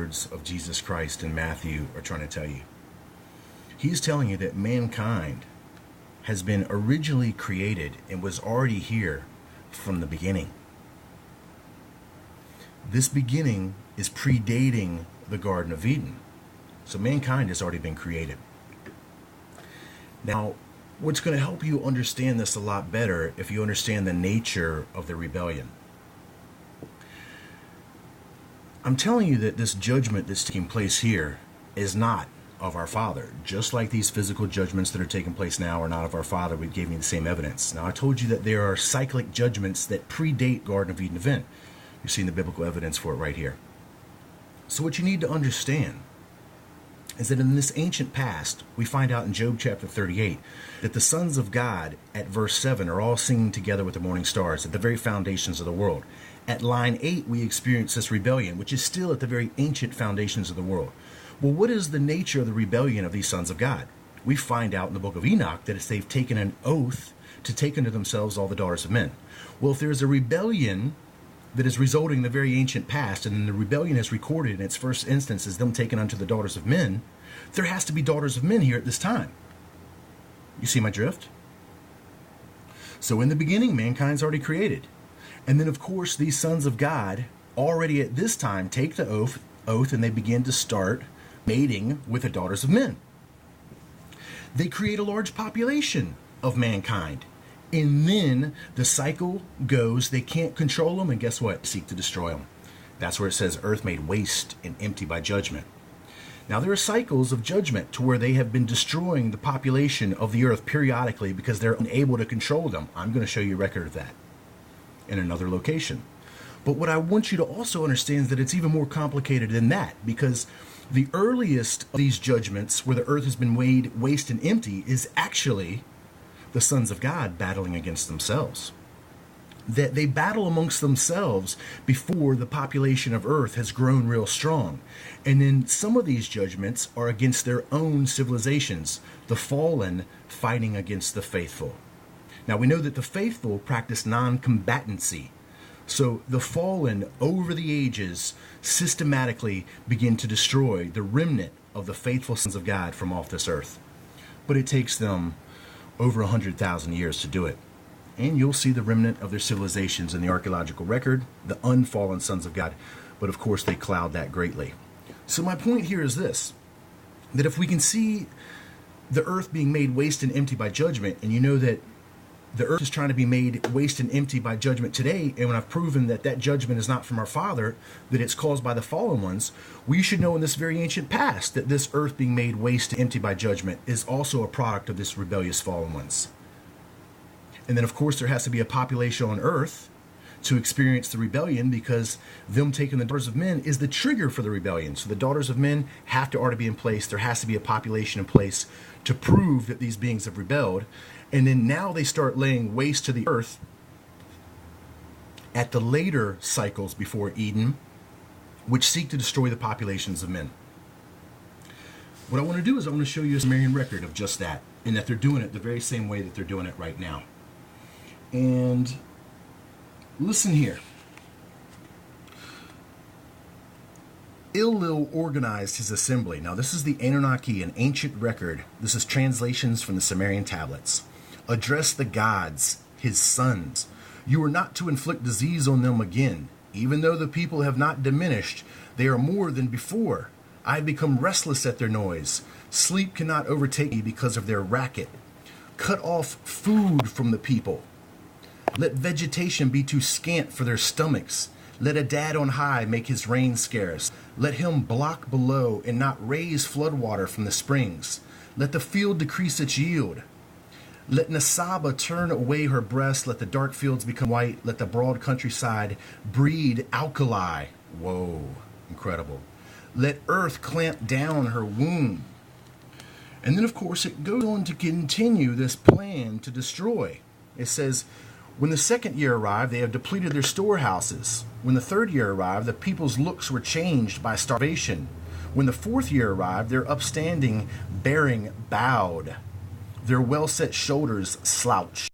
words of Jesus Christ in Matthew are trying to tell you. He's telling you that mankind has been originally created and was already here from the beginning. This beginning is predating the Garden of Eden. So mankind has already been created. Now, what's going to help you understand this a lot better if you understand the nature of the rebellion. I'm telling you that this judgment that's taking place here is not of our Father. Just like these physical judgments that are taking place now are not of our Father, we gave you the same evidence. Now, I told you that there are cyclic judgments that predate Garden of Eden event. You're seeing the biblical evidence for it right here. So what you need to understand is that in this ancient past, we find out in Job chapter 38 that the sons of God at verse 7 are all singing together with the morning stars at the very foundations of the world. At line 8, we experience this rebellion, which is still at the very ancient foundations of the world. Well, what is the nature of the rebellion of these sons of God? We find out in the book of Enoch that it's they've taken an oath to take unto themselves all the daughters of men. Well, if there's a rebellion that is resulting in the very ancient past, and then the rebellion is recorded in its first instance as them taken unto the daughters of men, there has to be daughters of men here at this time. You see my drift? So in the beginning, mankind's already created. And then, of course, these sons of God already at this time take the oath and they begin to start mating with the daughters of men. They create a large population of mankind. And then the cycle goes, they can't control them, and guess what? Seek to destroy them. That's where it says earth made waste and empty by judgment. Now, there are cycles of judgment to where they have been destroying the population of the earth periodically because they're unable to control them. I'm going to show you a record of that in another location. But what I want you to also understand is that it's even more complicated than that, because the earliest of these judgments where the earth has been made waste and empty is actually the sons of God battling against themselves. That they battle amongst themselves before the population of earth has grown real strong. And then some of these judgments are against their own civilizations, the fallen fighting against the faithful. Now, we know that the faithful practice non-combatancy. So the fallen over the ages systematically begin to destroy the remnant of the faithful sons of God from off this earth. But it takes them over 100,000 years to do it. And you'll see the remnant of their civilizations in the archaeological record, the unfallen sons of God. But of course, they cloud that greatly. So my point here is this, that if we can see the earth being made waste and empty by judgment, and you know that the earth is trying to be made waste and empty by judgment today, and when I've proven that that judgment is not from our Father, that it's caused by the fallen ones, we should know in this very ancient past that this earth being made waste and empty by judgment is also a product of this rebellious fallen ones. And then, of course, there has to be a population on earth to experience the rebellion, because them taking the daughters of men is the trigger for the rebellion. So the daughters of men have to already be in place. There has to be a population in place to prove that these beings have rebelled. And then now they start laying waste to the earth at the later cycles before Eden, which seek to destroy the populations of men. What I want to do is I want to show you a Sumerian record of just that, and that they're doing it the very same way that they're doing it right now. And listen here. Enlil organized his assembly. Now, this is the Anunnaki, an ancient record. This is translations from the Sumerian tablets. Address the gods, his sons. You are not to inflict disease on them again. Even though the people have not diminished, they are more than before. I have become restless at their noise. Sleep cannot overtake me because of their racket. Cut off food from the people. Let vegetation be too scant for their stomachs. Let a dad on high make his rain scarce. Let him block below and not raise floodwater from the springs. Let the field decrease its yield. Let Nasaba turn away her breast. Let the dark fields become white. Let the broad countryside breed alkali. Whoa, incredible. Let earth clamp down her womb. And then, of course, it goes on to continue this plan to destroy. It says, when the second year arrived, they have depleted their storehouses. When the third year arrived, the people's looks were changed by starvation. When the fourth year arrived, their upstanding bearing bowed. Their well-set shoulders slouched.